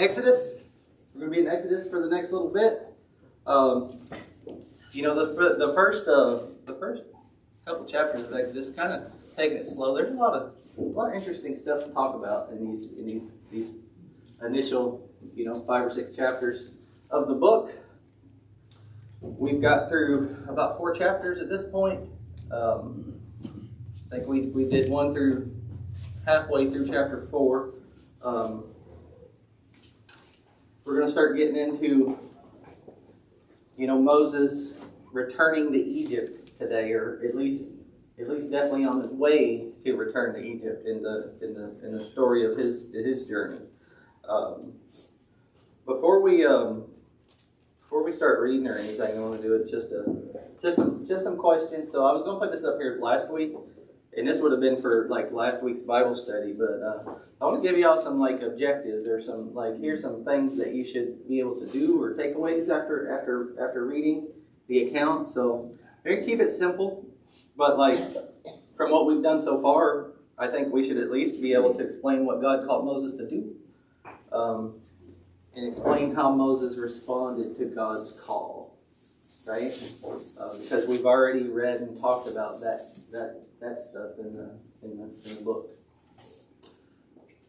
Exodus. We're going to be in Exodus for the next little bit. The first couple chapters of Exodus, kind of taking it slow. There's a lot of interesting stuff to talk about in these initial 5 or 6 chapters of the book. We've got through about 4 chapters at this point. I think we did one through halfway through chapter 4. We're going to start getting into Moses returning to Egypt today, or at least definitely on his way to return to Egypt in the story of his journey. Before we start reading or anything, I want to do it just some questions. So I was going to put this up here last week, and this would have been for last week's Bible study, but I want to give y'all some objectives or some here's some things that you should be able to do or takeaways after reading the account. So we're gonna keep it simple, but from what we've done so far, I think we should at least be able to explain what God called Moses to do, and explain how Moses responded to God's call, right? Because we've already read and talked about that stuff in the book.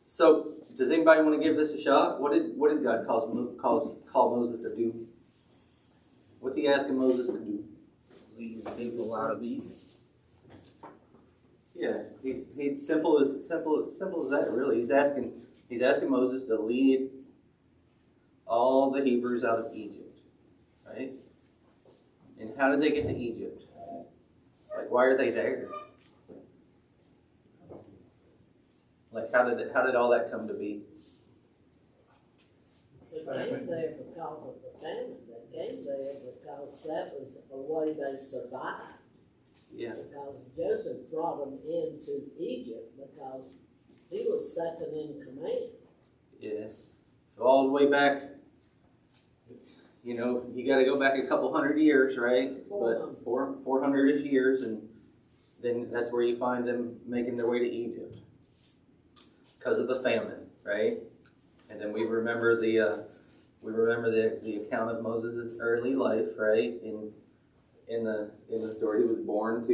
So, does anybody want to give this a shot? What did God call Moses to do? What's He asking Moses to do? Lead the people out of Egypt. Yeah, he's simple as that. Really, he's asking Moses to lead all the Hebrews out of Egypt, right? And how did they get to Egypt? Why are they there? How did all that come to be? They came there because of the famine. They came there because that was a way they survived. Yeah. Because Joseph brought them into Egypt because he was second in command. Yeah. So all the way back, you got to go back a couple hundred years, right? 400. But 400-ish years, and then that's where you find them making their way to Egypt because of the famine, right? And then we remember the account of Moses' early life, right? In the story, he was born a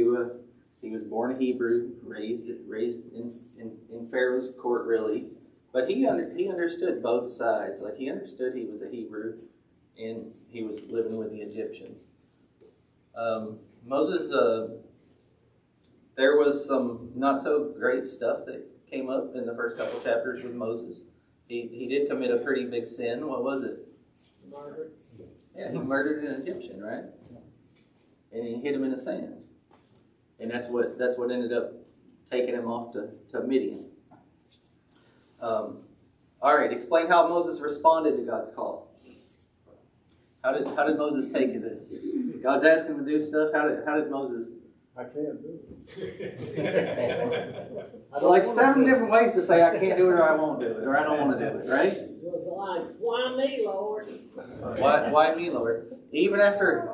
Hebrew, raised in Pharaoh's court, really. But he understood both sides. He understood he was a Hebrew, and he was living with the Egyptians. Moses, there was some not so great stuff that came up in the first couple chapters with Moses. He did commit a pretty big sin. What was it? Murder. Yeah, he murdered an Egyptian, right? And he hid him in the sand. And that's what ended up taking him off to Midian. All right, explain how Moses responded to God's call. How did Moses take this? God's asking him to do stuff. How did Moses? I can't do it. 7 different ways to say I can't do it, or I won't do it, or I don't want to do it, right? It was why me, Lord? Why me, Lord? Even after,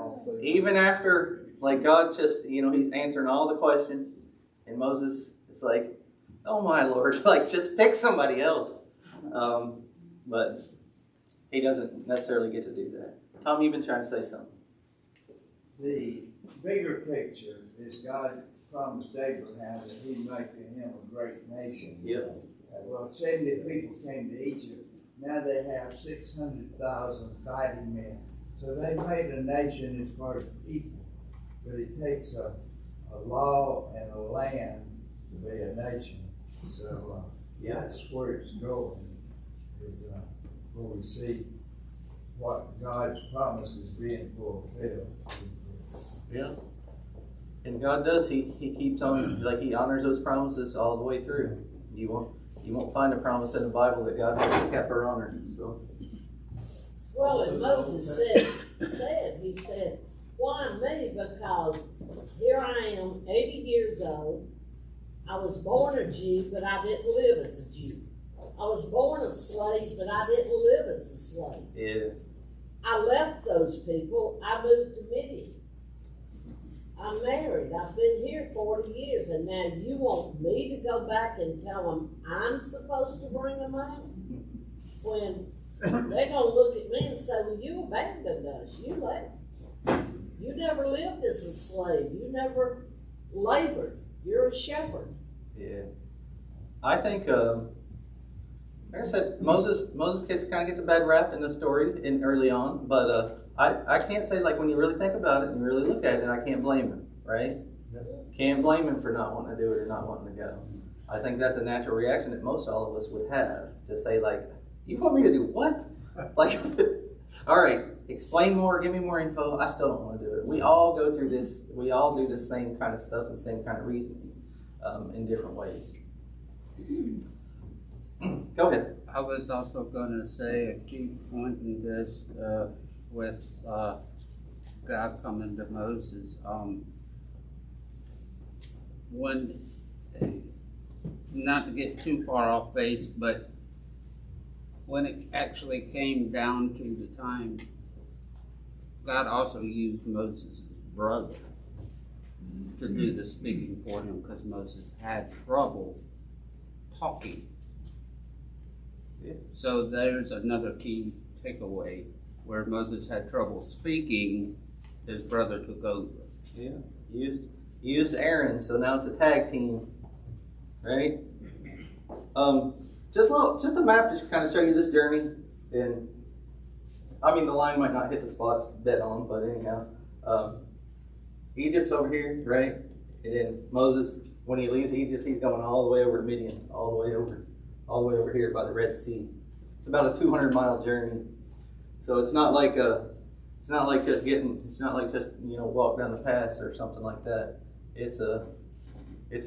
God just, He's answering all the questions, and Moses is like, oh my Lord, just pick somebody else. But he doesn't necessarily get to do that. Tom, you've been trying to say something. The bigger picture is God promised Abraham that He'd make him a great nation. Yep. 70 people came to Egypt. Now they have 600,000 fighting men. So they made a nation as far as people. But it takes a law and a land to be a nation. So that's where it's going, is where we see what God's promise is being fulfilled. Yeah. And God does. He keeps on, He honors those promises all the way through. You won't find a promise in the Bible that God hasn't kept or honored. So. Well, and Moses said, why me? Because here I am, 80 years old. I was born a Jew, but I didn't live as a Jew. I was born a slave, but I didn't live as a slave. Yeah. I left those people. I moved to Midian. I'm married. I've been here 40 years, and now you want me to go back and tell them I'm supposed to bring them out? When they're gonna look at me and say, well, you abandoned us, you left. You never lived as a slave, you never labored, you're a shepherd. Yeah. I think, like I said, Moses kind of gets a bad rap in the story early on, but I can't say, like, when you really think about it and you really look at it, I can't blame him, right? Can't blame him for not wanting to do it or not wanting to go. I think that's a natural reaction that most all of us would have, to say, like, you want me to do what? Like, all right, explain more, give me more info. I still don't want to do it. We all go through this. We all do the same kind of stuff and same kind of reasoning in different ways. Go ahead. I was also going to say a key point in this with God coming to Moses. When, not to get too far off base, but when it actually came down to the time, God also used Moses' brother to do the speaking for him, because Moses had trouble talking. Yeah. So there's another key takeaway. Where Moses had trouble speaking, his brother took over. Yeah, used Aaron, so now it's a tag team, right? Just a map just to kind of show you this journey, and I mean the line might not hit the spots bet on, but anyhow, Egypt's over here, right? And then Moses, when he leaves Egypt, he's going all the way over to Midian, all the way over here by the Red Sea. It's about a 200-mile journey. So it's not like just walk down the pass or something like that. It's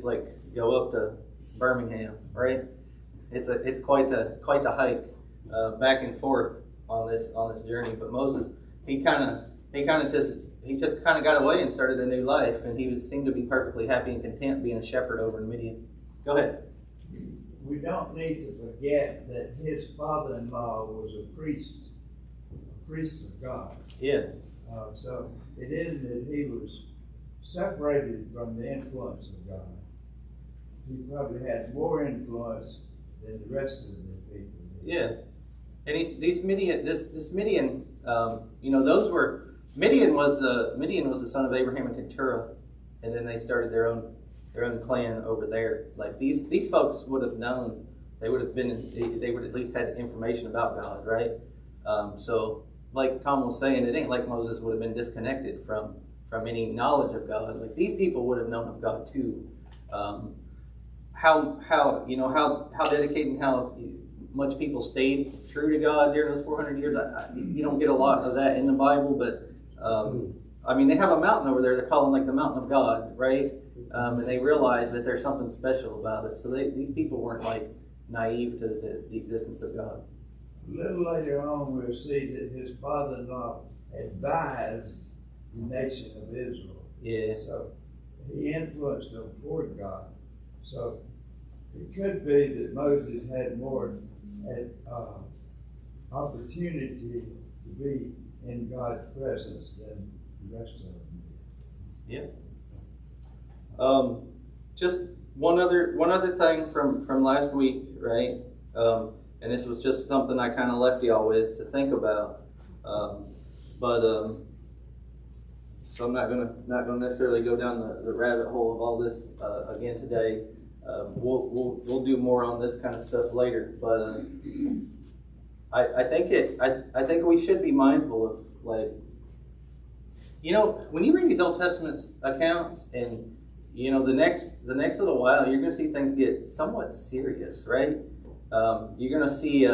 like go up to Birmingham, right? It's quite the hike back and forth on this journey. But Moses, he just got away and started a new life, and he seemed to be perfectly happy and content being a shepherd over in Midian. Go ahead. We don't need to forget that his father-in-law was a priest of God. Yeah. So it isn't that he was separated from the influence of God. He probably had more influence than the rest of the people did. Yeah. And this Midian, Midian was the son of Abraham and Keturah, and then they started their own clan over there. Like these folks would have known, they would at least had information about God, right? So like Tom was saying, it ain't like Moses would have been disconnected from any knowledge of God. Like these people would have known of God too. How dedicated and how much people stayed true to God during those 400 years. You don't get a lot of that in the Bible, but I mean, they have a mountain over there they're calling like the mountain of God, right? And they realize that there's something special about it. So these people weren't like naive to the existence of God. A little later on, we'll see that his father-in-law advised the nation of Israel. Yeah. So he influenced them toward God. So it could be that Moses had more opportunity to be in God's presence than the rest of them did. Yeah. Just one other thing from last week, right? And this was just something I kind of left y'all with to think about. So I'm not gonna necessarily go down the rabbit hole of all this again today. We'll do more on this kind of stuff later. But I think we should be mindful of, like, when you read these Old Testament accounts, and the next little while, you're going to see things get somewhat serious, right? You're going to see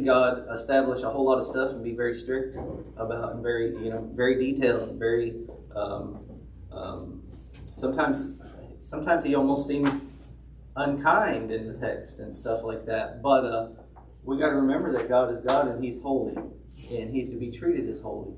God establish a whole lot of stuff and be very strict about, and very detailed, and very sometimes he almost seems unkind in the text and stuff like that. But we got to remember that God is God and He's holy, and He's to be treated as holy.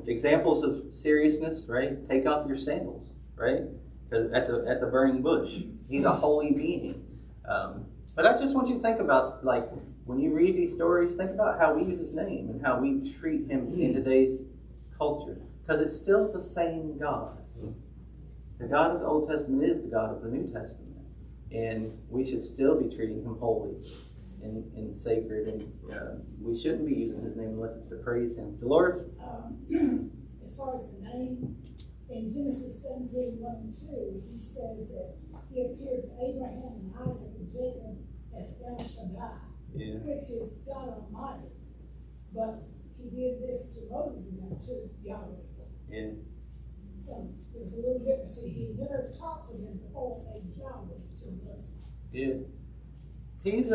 Examples of seriousness, right? Take off your sandals, right? Because at the burning bush, He's a holy being. But I just want you to think about, like, when you read these stories, think about how we use His name and how we treat Him in today's culture, because it's still the same God. The God of the Old Testament is the God of the New Testament, and we should still be treating Him holy. and sacred, and we shouldn't be using his name unless it's to praise him. Dolores? As far as the name, in Genesis 17:1-2, he says that he appeared to Abraham and Isaac and Jacob as El Shaddai, Yeah. which is God Almighty. But he did this to Moses and them too, Yahweh. Yeah. So there's a little difference. He never talked to them before as Yahweh to Moses. Yeah. He's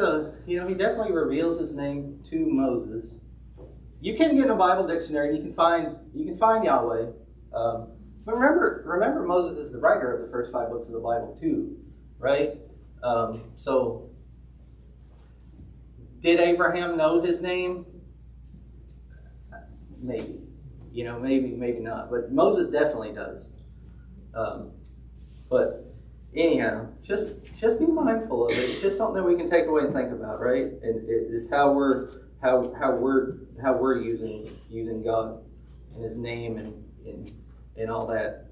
he definitely reveals his name to Moses. You can get in a Bible dictionary and you can find Yahweh. But remember Moses is the writer of the first 5 books of the Bible too, right? So did Abraham know his name? Maybe. Maybe not. But Moses definitely does. But anyhow, just be mindful of it. It's just something that we can take away and think about, right? And it is how we're using God and his name and all that.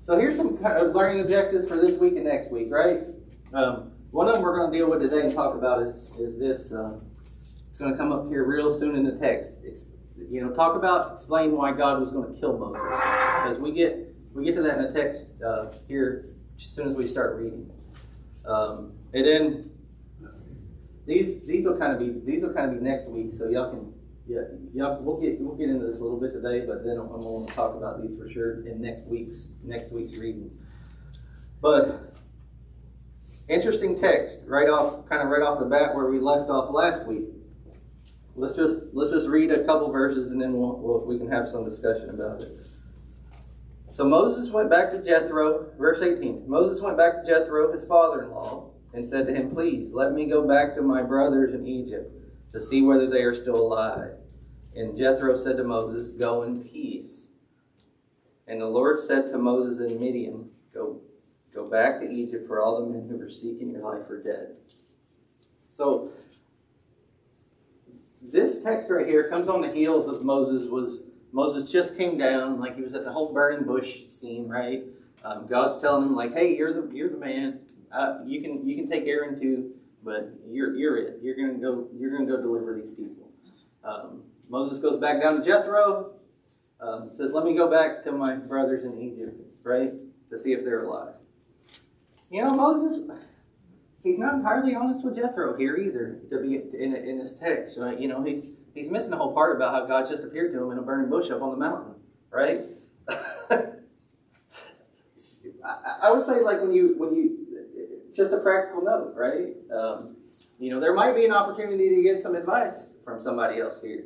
So here's some kind of learning objectives for this week and next week, right? One of them we're going to deal with today and talk about is this. It's going to come up here real soon in the text. Talk about explain why God was going to kill Moses, because we get to that in the text here as soon as we start reading. And then these will kind of be next week, so y'all can we'll get into this a little bit today, but then I'm going to talk about these for sure in next week's reading. But interesting text right off the bat where we left off last week. Let's just read a couple verses and then we can have some discussion about it. So Moses went back to Jethro, verse 18. Moses went back to Jethro, his father-in-law, and said to him, "Please let me go back to my brothers in Egypt to see whether they are still alive." And Jethro said to Moses, "Go in peace." And the Lord said to Moses in Midian, Go back to Egypt, for all the men who were seeking your life are dead." So this text right here comes on the heels of Moses just came down, like he was at the whole burning bush scene, right? God's telling him, like, "Hey, you're the man. You can take Aaron too, but you're it. You're gonna go deliver these people." Moses goes back down to Jethro, says, "Let me go back to my brothers in Egypt, right, to see if they're alive." Moses, he's not entirely honest with Jethro here either. To be in his text, right? He's missing the whole part about how God just appeared to him in a burning bush up on the mountain, right? I would say, like, when you just a practical note, right? There might be an opportunity to get some advice from somebody else here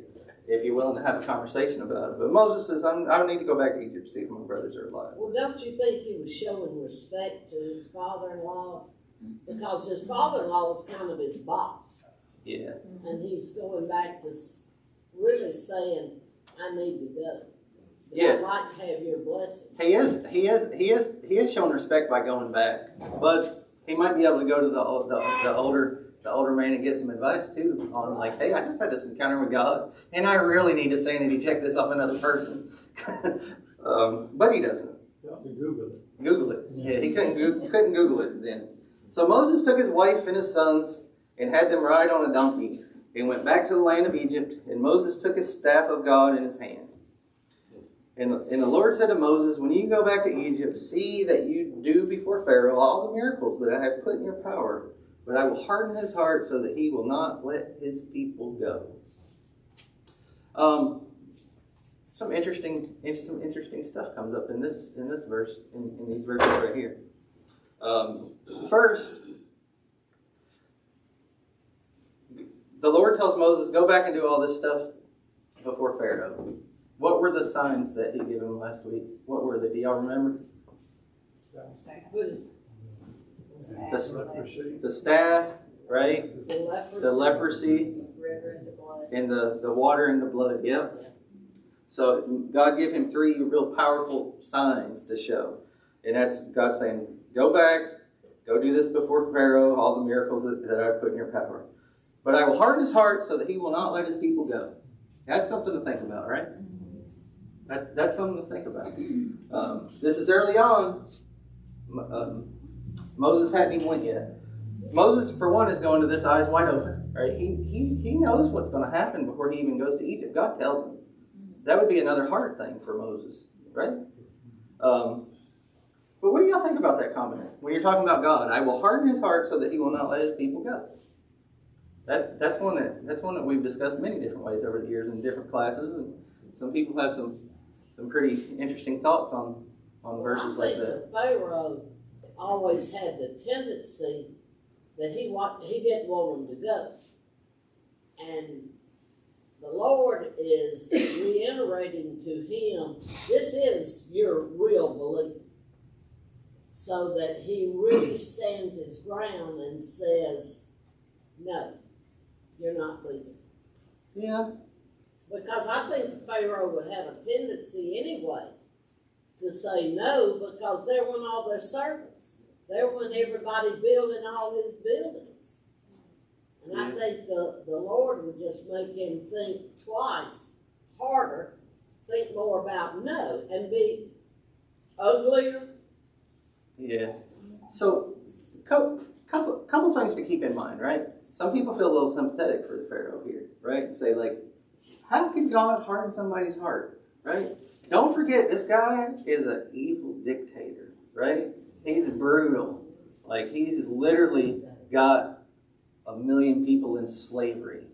if you're willing to have a conversation about it. But Moses says, I don't need to go back to Egypt to see if my brothers are alive. Well, don't you think he was showing respect to his father-in-law? Because his father-in-law was kind of his boss. Yeah. And he's going back to really saying, "I need to go. But Yeah. I'd like to have your blessing." He is showing respect by going back, but he might be able to go to the older man and get some advice too on, like, "Hey, I just had this encounter with God, and I really need to sanity check this off another person." But he doesn't. Google it. Yeah, he couldn't Google it then. So Moses took his wife and his sons and had them ride on a donkey and went back to the land of Egypt. And Moses took his staff of God in his hand. And the Lord said to Moses, "When you go back to Egypt, see that you do before Pharaoh all the miracles that I have put in your power. But I will harden his heart so that he will not let his people go." Some interesting stuff comes up in this verse, in these verses right here. First, the Lord tells Moses, "Go back and do all this stuff before Pharaoh." What were the signs that he gave him last week? What were they? Do y'all remember? The staff, right? The leprosy, and the water and the blood. Yep. So God gave him 3 real powerful signs to show. And that's God saying, "Go back, go do this before Pharaoh, all the miracles that I've put in your power. But I will harden his heart so that he will not let his people go." That's something to think about, right? That's something to think about. This is early on. Moses hadn't even went yet. Moses, for one, is going to this eyes wide open, right? He knows what's going to happen before he even goes to Egypt. God tells him. That would be another hard thing for Moses, right? But what do y'all think about that comment? When you're talking about God, I will harden his heart so that he will not let his people go. That's one that we've discussed many different ways over the years in different classes, and some people have some pretty interesting thoughts on verses like that. I think that Pharaoh always had the tendency that he didn't want them to go, and the Lord is reiterating to him, this is your real belief. So that he really stands his ground and says, no, you're not leaving. Yeah. Because I think Pharaoh would have a tendency anyway to say no, because there went all their servants. There went everybody building all his buildings. And I think the Lord would just make him think twice harder, think more about no, and be uglier. Yeah. So, couple things to keep in mind, right? Some people feel a little sympathetic for the Pharaoh here, right? And say, like, how can God harden somebody's heart, right? Don't forget, this guy is an evil dictator, right? He's brutal. Like, he's literally got 1 million people in slavery,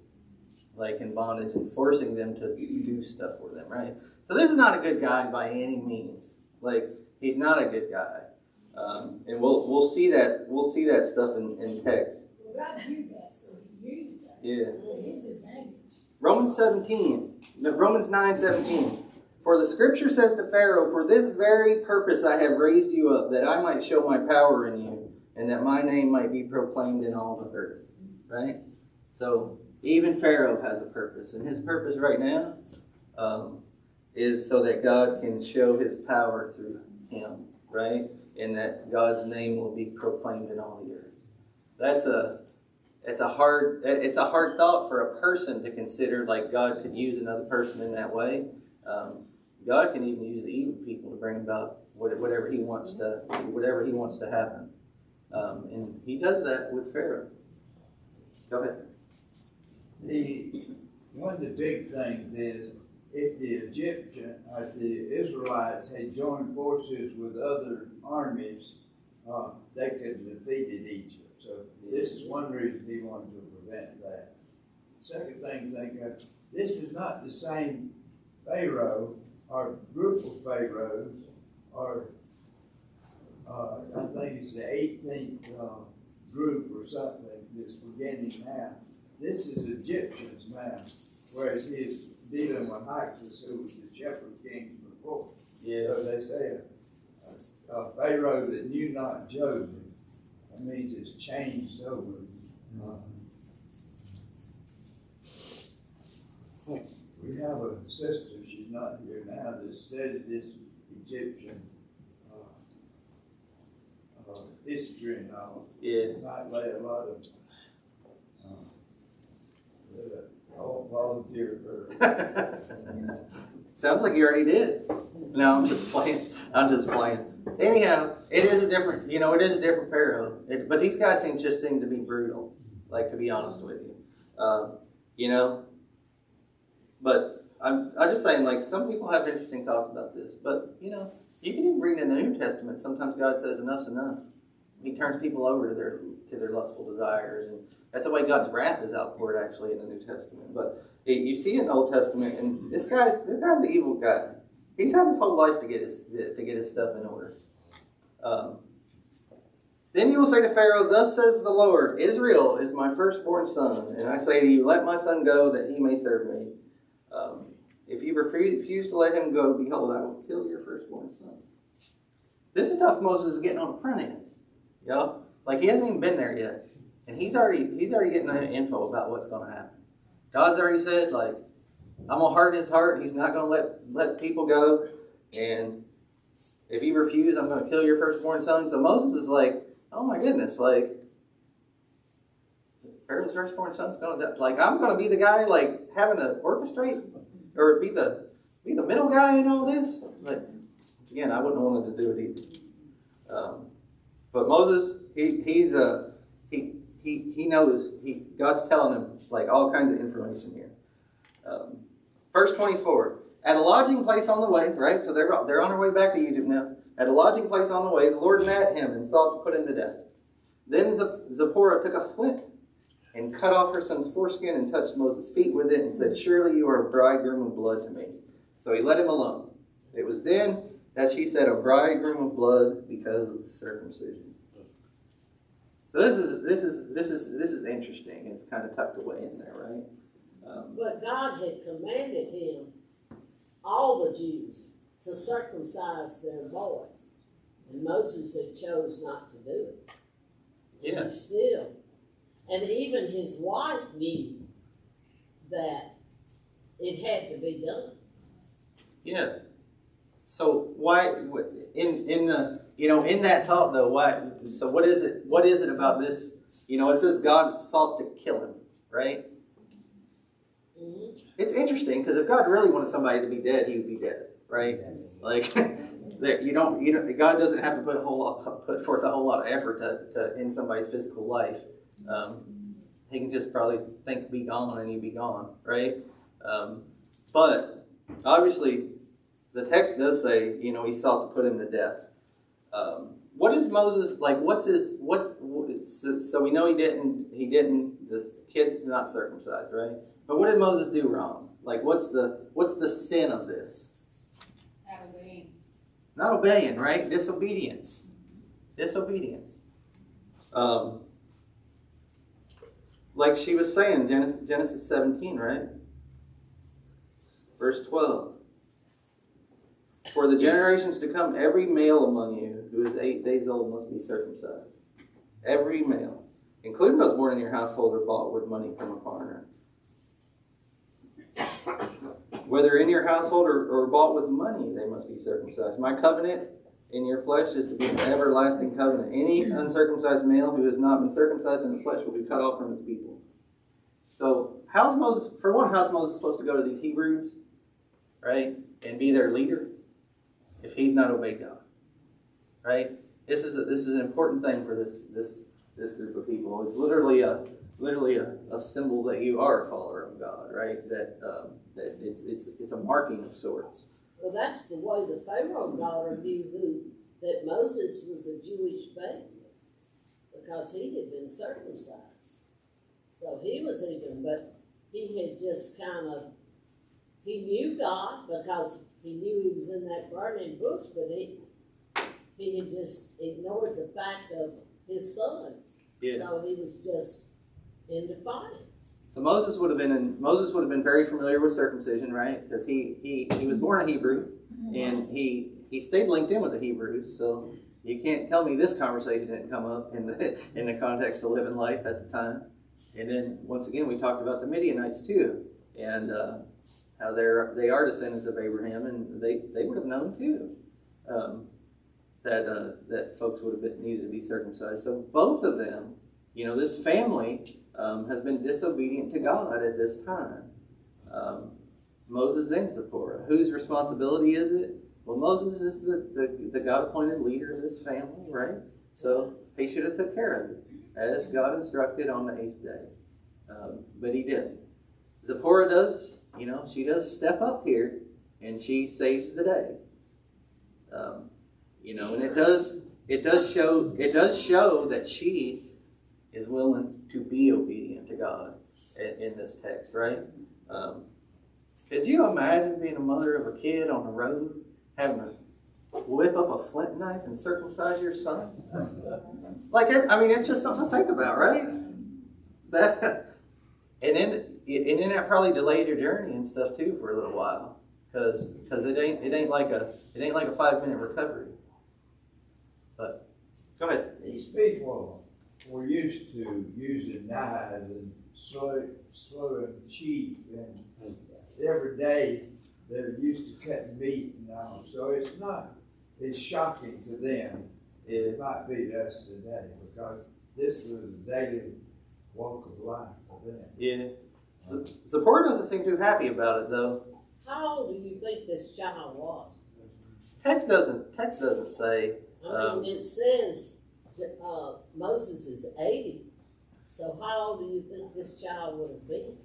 like in bondage, and forcing them to do stuff for them, right? So this is not a good guy by any means. Like, he's not a good guy. And we'll see that stuff in text. Well, God knew that, so he used that Yeah. to his advantage. Romans 9:17. For the scripture says to Pharaoh, for this very purpose I have raised you up, that I might show my power in you, and that my name might be proclaimed in all the earth. Right? So even Pharaoh has a purpose, and his purpose right now is so that God can show his power through him, right? And that God's name will be proclaimed in all the earth. It's a hard thought for a person to consider, like God could use another person in that way. God can even use the evil people to bring about whatever he wants to happen. And he does that with Pharaoh. Go ahead. One of the big things is if the Israelites had joined forces with other armies, they could have defeated Egypt. So this is one reason he wanted to prevent that. Second thing, think of, this is not the same Pharaoh or group of Pharaohs, or I think it's the 18th group or something that's beginning now. This is Egyptians now, whereas he is dealing with Hyksos, who was the shepherd king before. Yes. So they say a Pharaoh that knew not Joseph. That means it's changed over. We have a sister, she's not here now, that studied this Egyptian history and all. Yeah. Might lay a lot of. I won't volunteer for her. Sounds like you already did. No, I'm just playing. Anyhow, it is a different Pharaoh. But these guys seem to be brutal, like, to be honest with you. But I'm just saying, like, some people have interesting thoughts about this. But, you can even read in the New Testament, sometimes God says enough's enough. He turns people over to their lustful desires, and that's the way God's wrath is outpoured actually in the New Testament. But you see in the Old Testament, and this guy's the evil guy. He's had his whole life to get his stuff in order. Then you will say to Pharaoh, thus says the Lord, Israel is my firstborn son, and I say to you, let my son go that he may serve me. If you refuse to let him go, behold, I will kill your firstborn son. This is stuff Moses is getting on the front end. Like, he hasn't even been there yet. And he's already getting the info about what's going to happen. God's already said, like, I'm going to harden his heart. He's not going to let people go. And if you refuse, I'm going to kill your firstborn son. So Moses is like, oh my goodness, like, Pharaoh's firstborn son's going to die. Like, I'm going to be the guy, like, having to orchestrate or be the middle guy in all this. Like, again, I wouldn't have wanted to do it either. But Moses, he he knows, God's telling him like all kinds of information here. Verse 24, at a lodging place on the way, right? So they're on their way back to Egypt now. At a lodging place on the way, the Lord met him and sought to put him to death. Then Zipporah took a flint and cut off her son's foreskin and touched Moses' feet with it and said, surely you are a bridegroom of blood to me. So he let him alone. It was then that she said, a bridegroom of blood because of the circumcision. So this is interesting. It's kind of tucked away in there, right? But God had commanded him, all the Jews, to circumcise their boys. And Moses had chose not to do it. And Yeah. he still. And even his wife knew that it had to be done. Yeah. So why in that thought though, why? So what is it? What is it about this? It says God sought to kill him, right? Mm-hmm. It's interesting because if God really wanted somebody to be dead, he would be dead, right? Like God doesn't have to put forth a whole lot of effort to end somebody's physical life. He can just probably think, be gone, and he'd be gone, right? But obviously, the text does say, he sought to put him to death. What is Moses like? So we know he didn't. This kid's not circumcised, right? But what did Moses do wrong? Like, what's the sin of this? Not obeying, right? Disobedience. Like she was saying, Genesis 17, right? Verse 12. For the generations to come, every male among you who is 8 days old must be circumcised. Every male, including those born in your household or bought with money from a foreigner. Whether in your household or bought with money, they must be circumcised. My covenant in your flesh is to be an everlasting covenant. Any uncircumcised male who has not been circumcised in the flesh will be cut off from his people. So how's Moses supposed to go to these Hebrews, right, and be their leader if he's not obeyed God, right? This is an important thing for this group of people. It's literally a symbol that you are a follower of God, right? That it's a marking of sorts. Well, that's the way the Pharaoh daughter knew that Moses was a Jewish baby, because he had been circumcised. So he was even, but he had just he knew God because he knew he was in that burning bush, but he had just ignored the fact of his son. Yeah. So he was just in defiance. So Moses would have been very familiar with circumcision, right? Because he was born a Hebrew, and he stayed linked in with the Hebrews. So you can't tell me this conversation didn't come up in the context of living life at the time. And then once again, we talked about the Midianites too, and how they are descendants of Abraham, and they would have known too that folks would have needed to be circumcised. So both of them, this family has been disobedient to God at this time. Moses and Zipporah. Whose responsibility is it? Well, Moses is the God-appointed leader of this family, right? So he should have took care of it, as God instructed on the 8th day. But he didn't. Zipporah does, she does step up here, and she saves the day. And it does show that she is willing to be obedient to God in this text, right? Could you imagine being a mother of a kid on the road, having to whip up a flint knife and circumcise your son? It's just something to think about, right? And then that probably delayed your journey and stuff too for a little while, because it ain't like a 5-minute recovery. But go ahead. These people were used to using knives and slowing sheep, and every day they're used to cutting meat and all. So it's shocking to them as it might be to us today, because this was a daily walk of life for them. Yeah. Zipporah doesn't seem too happy about it though. How old do you think this child was? Text doesn't say. It says Moses is 80. So how old do you think this child would have been?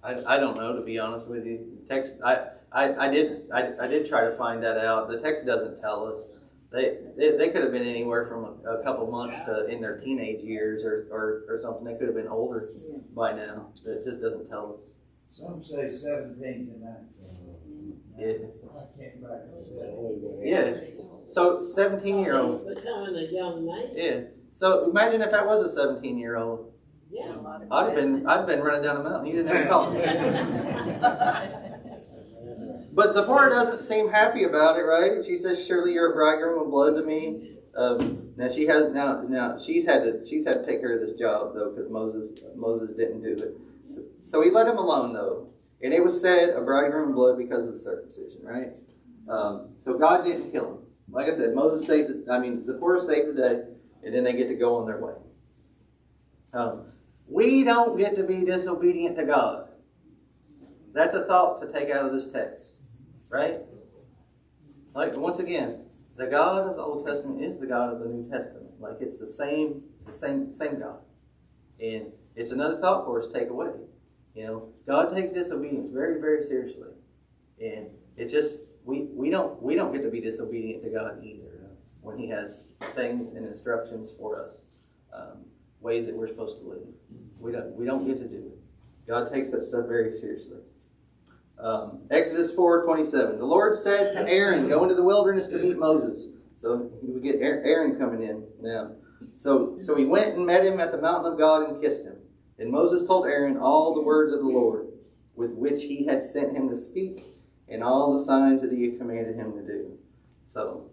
I don't know, to be honest with you. Text I did try to find that out. The text doesn't tell us. They could have been anywhere from a couple months to in their teenage years or something. They could have been older by now. It just doesn't tell us. Some say 17 to 19. Yeah. I can't back that. Yeah. So 17-year-old. So he's becoming a young man. Yeah. So imagine if that was a 17-year-old. Yeah. I'd have been running down the mountain. You didn't have to call me. But Zipporah doesn't seem happy about it, right? She says, "Surely you're a bridegroom of blood to me." Now she's had to take care of this job though, because Moses didn't do it. So he let him alone though, and it was said a bridegroom of blood because of the circumcision, right? So God didn't kill him. Like I said, Zipporah saved the day, and then they get to go on their way. We don't get to be disobedient to God. That's a thought to take out of this text, right? Like, once again, the God of the Old Testament is the God of the New Testament. Like, it's the same God. And it's another thought for us to take away. You know, God takes disobedience very, very seriously. And it's just, we don't get to be disobedient to God either when He has things and instructions for us, ways that we're supposed to live. We don't get to do it. God takes that stuff very seriously. Exodus 4:27. The Lord said to Aaron, "Go into the wilderness to meet Moses." So we get Aaron coming in now. So he went and met him at the mountain of God and kissed him. And Moses told Aaron all the words of the Lord, with which he had sent him to speak, and all the signs that he had commanded him to do. So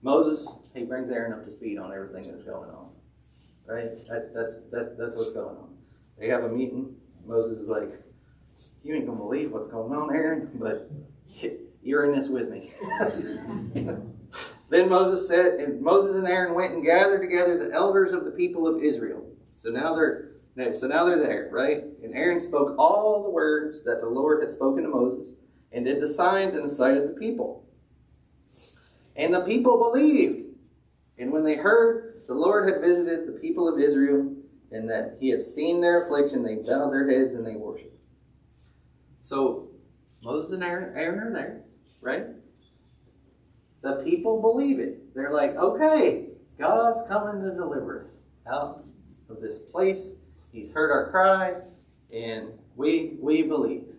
Moses, he brings Aaron up to speed on everything that's going on. Right? That's what's going on. They have a meeting. Moses is like, "You ain't gonna believe what's going on, Aaron, but you're in this with me." Then Moses and Aaron went and gathered together the elders of the people of Israel. So now they're there, right? And Aaron spoke all the words that the Lord had spoken to Moses, and did the signs in the sight of the people. And the people believed. And when they heard the Lord had visited the people of Israel, and that He had seen their affliction, they bowed their heads and they worshipped. So Moses and Aaron are there, right? The people believe it. They're like, okay, God's coming to deliver us out of this place. He's heard our cry, and we believe.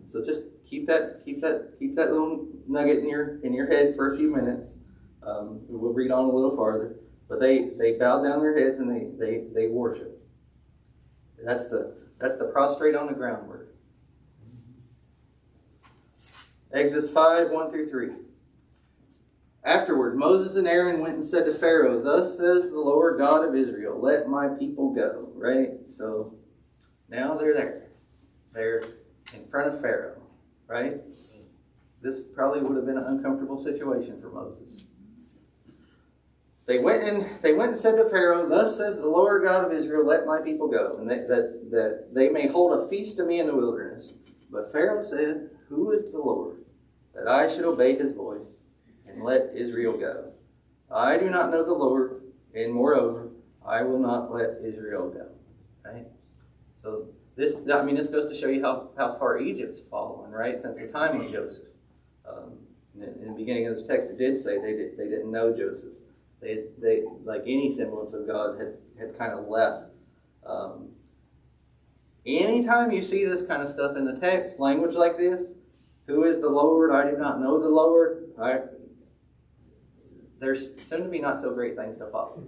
So just keep that little nugget in your head for a few minutes. We'll read on a little farther. But they bow down their heads and they worship. That's the prostrate on the ground word. Exodus 5:1-3. Afterward, Moses and Aaron went and said to Pharaoh, "Thus says the Lord God of Israel, let my people go." Right? So now they're there. They're in front of Pharaoh. Right? This probably would have been an uncomfortable situation for Moses. They went and said to Pharaoh, "Thus says the Lord God of Israel, let my people go, and that they may hold a feast to me in the wilderness." But Pharaoh said, "Who is the Lord, that I should obey His voice and let Israel go? I do not know the Lord, and moreover, I will not let Israel go." Right? So this goes to show you how far Egypt's fallen, right? Since the time of Joseph. In the beginning of this text, it did say they didn't know Joseph. They like any semblance of God had kind of left. Anytime you see this kind of stuff in the text, language like this, "Who is the Lord? I do not know the Lord." There's soon to be not so great things to follow.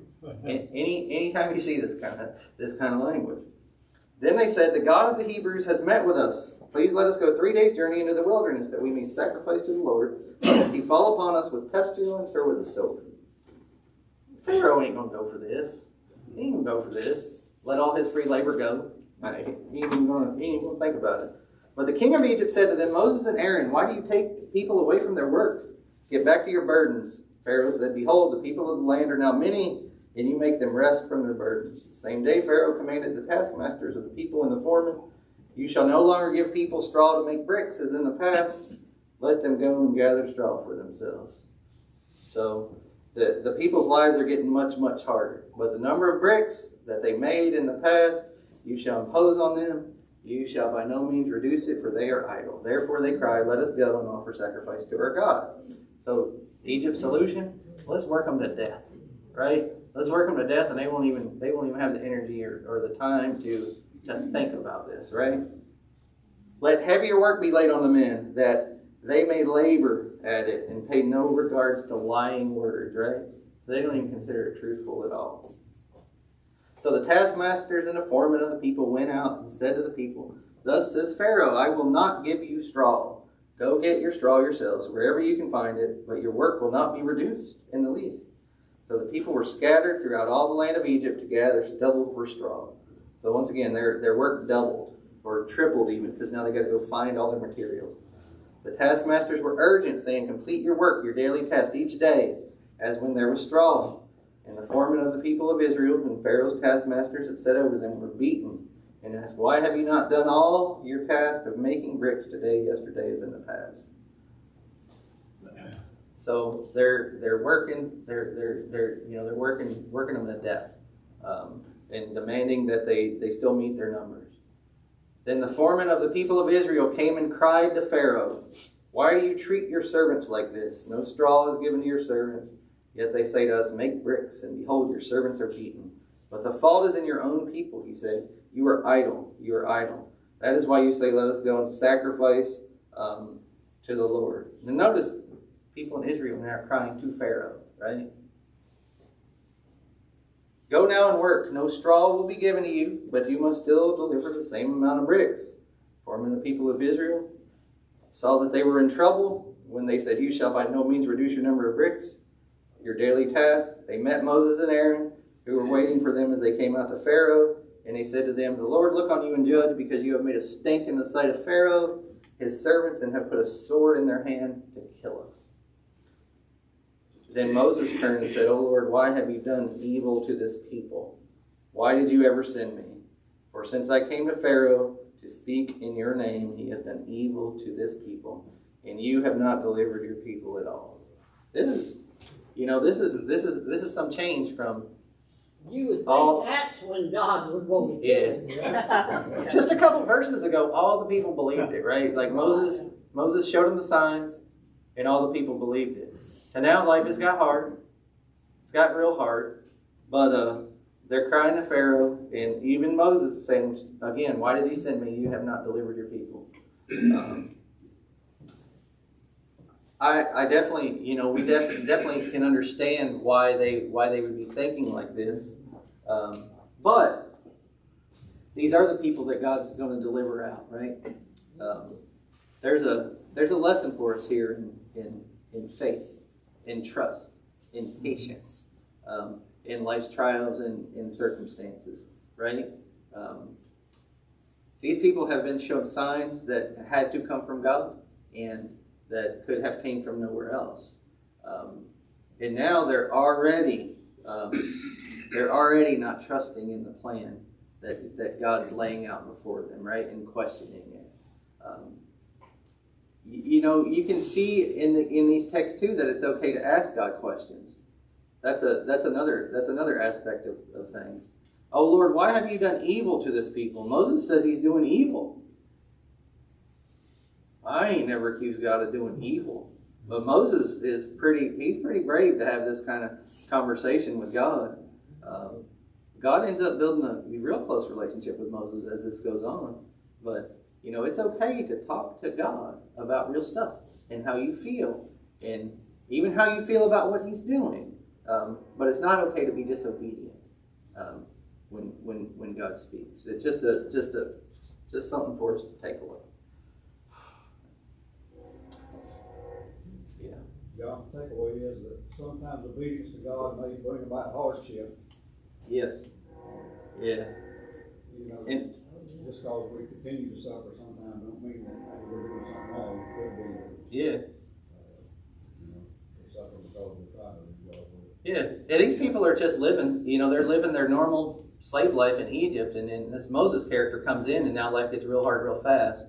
Anytime you see this kind of language. Then they said, "The God of the Hebrews has met with us. Please let us go 3 days' journey into the wilderness, that we may sacrifice to the Lord, lest He fall upon us with pestilence or with a sword." Pharaoh ain't going to go for this. He ain't going to go for this. Let all his free labor go. He ain't even going to think about it. But the king of Egypt said to them, "Moses and Aaron, why do you take people away from their work? Get back to your burdens." Pharaoh said, "Behold, the people of the land are now many, and you make them rest from their burdens." The same day Pharaoh commanded the taskmasters of the people and the foremen, "You shall no longer give people straw to make bricks as in the past. Let them go and gather straw for themselves." So The people's lives are getting much, much harder. But the number of bricks that they made in the past, you shall impose on them. You shall by no means reduce it, for they are idle. Therefore they cry, let us go and offer sacrifice to our God. So Egypt's solution, let's work them to death, right? Let's work them to death, and they won't even have the energy or the time to think about this, right? Let heavier work be laid on the men, that they may labor at it and pay no regards to lying words, right? So they don't even consider it truthful at all. So the taskmasters and the foremen of the people went out and said to the people, thus says Pharaoh, I will not give you straw. Go get your straw yourselves, wherever you can find it, but your work will not be reduced in the least. So the people were scattered throughout all the land of Egypt to gather stubble for straw. So once again, their work doubled, or tripled even, because now they got to go find all their materials. The taskmasters were urgent, saying, complete your work, your daily task each day, as when there was straw. And the foremen of the people of Israel and Pharaoh's taskmasters that set over them were beaten and asked, why have you not done all your task of making bricks today, yesterday, as in the past? So they're working them to death, and demanding that they still meet their numbers. Then the foreman of the people of Israel came and cried to Pharaoh, why do you treat your servants like this? No straw is given to your servants. Yet they say to us, make bricks, and behold, your servants are beaten. But the fault is in your own people, he said. You are idle, you are idle. That is why you say, let us go and sacrifice to the Lord. And notice, people in Israel now are crying to Pharaoh, right? Go now and work. No straw will be given to you, but you must still deliver the same amount of bricks. Foremen of the people of Israel saw that they were in trouble when they said, you shall by no means reduce your number of bricks, your daily task. They met Moses and Aaron, who were waiting for them as they came out to Pharaoh. And he said to them, the Lord look on you and judge, because you have made a stink in the sight of Pharaoh, his servants, and have put a sword in their hand to kill us. Then Moses turned and said, O Lord, why have you done evil to this people? Why did you ever send me? For since I came to Pharaoh to speak in your name, he has done evil to this people, and you have not delivered your people at all. This is some change from You would think that's when God would want to kill him. just a couple verses ago. All the people believed it, right? Like Moses showed them the signs, and all the people believed it. And now life has got hard. It's got real hard. But they're crying to Pharaoh, and even Moses is saying again, why did he send me? You have not delivered your people. I definitely, we definitely can understand why they would be thinking like this. But these are the people that God's going to deliver out, right? There's a lesson for us here in faith, in trust, in patience, in life's trials and in circumstances, right? These people have been shown signs that had to come from God and that could have came from nowhere else. And now they're already not trusting in the plan that God's laying out before them, right? And questioning it. You can see in these texts too that it's okay to ask God questions. That's another aspect of things. Oh Lord, why have you done evil to this people? Moses says he's doing evil. I ain't never accused God of doing evil. But Moses he's pretty brave to have this kind of conversation with God. God ends up building a real close relationship with Moses as this goes on. But, it's okay to talk to God about real stuff and how you feel and even how you feel about what he's doing. But it's not okay to be disobedient when God speaks. It's just something for us to take away. Yeah, the takeaway is that sometimes obedience to God may bring about hardship. Yes. Yeah. And Just because we continue to suffer sometimes don't mean that maybe we're doing something wrong. It could be that, yeah. we're suffering because we're trying to do God. Yeah, these people are just living, they're living their normal slave life in Egypt, and then this Moses character comes in, and now life gets real hard real fast.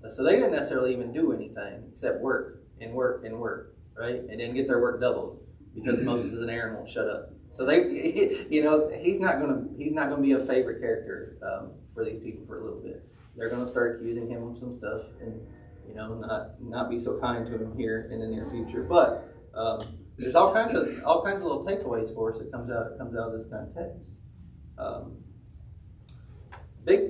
So they didn't necessarily even do anything except work and work and work, right? And then get their work doubled. because Moses and Aaron won't shut up. So they, you know, he's not gonna be a favorite character for these people for a little bit. They're gonna start accusing him of some stuff, and you know, not be so kind to him here in the near future. But there's all kinds of little takeaways for us that comes out of this kind of text. Big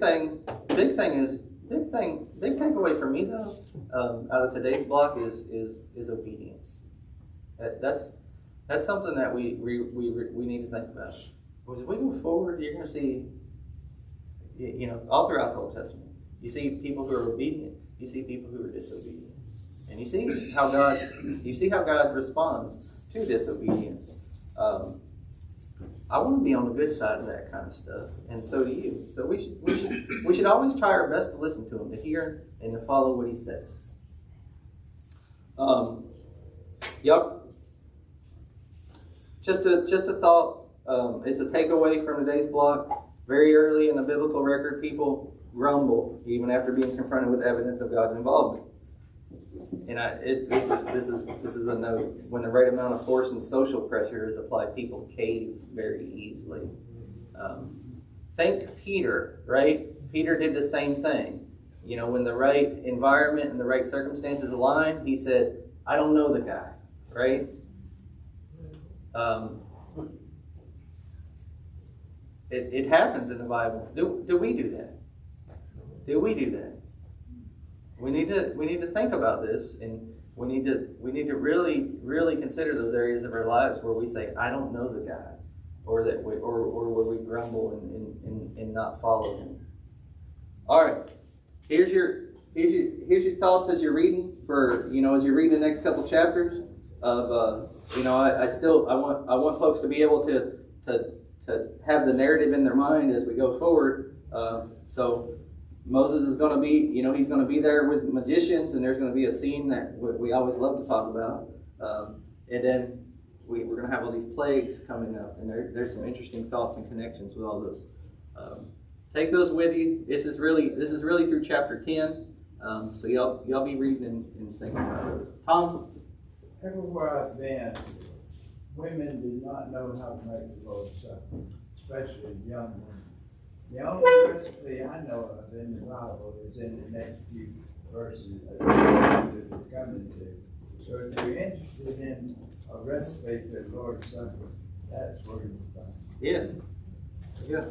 takeaway for me though, out of today's block is obedience. That's something that we need to think about. Because if we go forward, you're going to see, you know, all throughout the Old Testament, you see people who are obedient, you see people who are disobedient, and you see how God responds to disobedience. I want to be on the good side of that kind of stuff, and so do you. So we should always try our best to listen to him, to hear and to follow what he says. Y'all, just a thought. It's a takeaway from today's block. Very early in the biblical record, people grumbled even after being confronted with evidence of God's involvement. And this is a note. When the right amount of force and social pressure is applied, people cave very easily. Think Peter, right? Peter did the same thing. You know, when the right environment and the right circumstances aligned, he said, "I don't know the guy," right? It happens in the Bible. Do we do that? Do we do that? We need to think about this, and we need to really consider those areas of our lives where we say, "I don't know the guy," or where we grumble and not follow him. All right, here's your thoughts as you're reading as you read the next couple chapters of I want folks to be able to have the narrative in their mind as we go forward. So Moses is going to be, he's going to be there with magicians, and there's going to be a scene that we always love to talk about. And then we're going to have all these plagues coming up, and there's some interesting thoughts and connections with all those. Take those with you. This is really through chapter 10. So y'all be reading and thinking about those. Tom? Everywhere I've been, women did not know how to make the Lord's Supper, especially young women. The only recipe I know of in the Bible is in the next few verses that we're coming to. So if you're interested in a recipe for the Lord's Supper, that's where you'll find it. Yeah.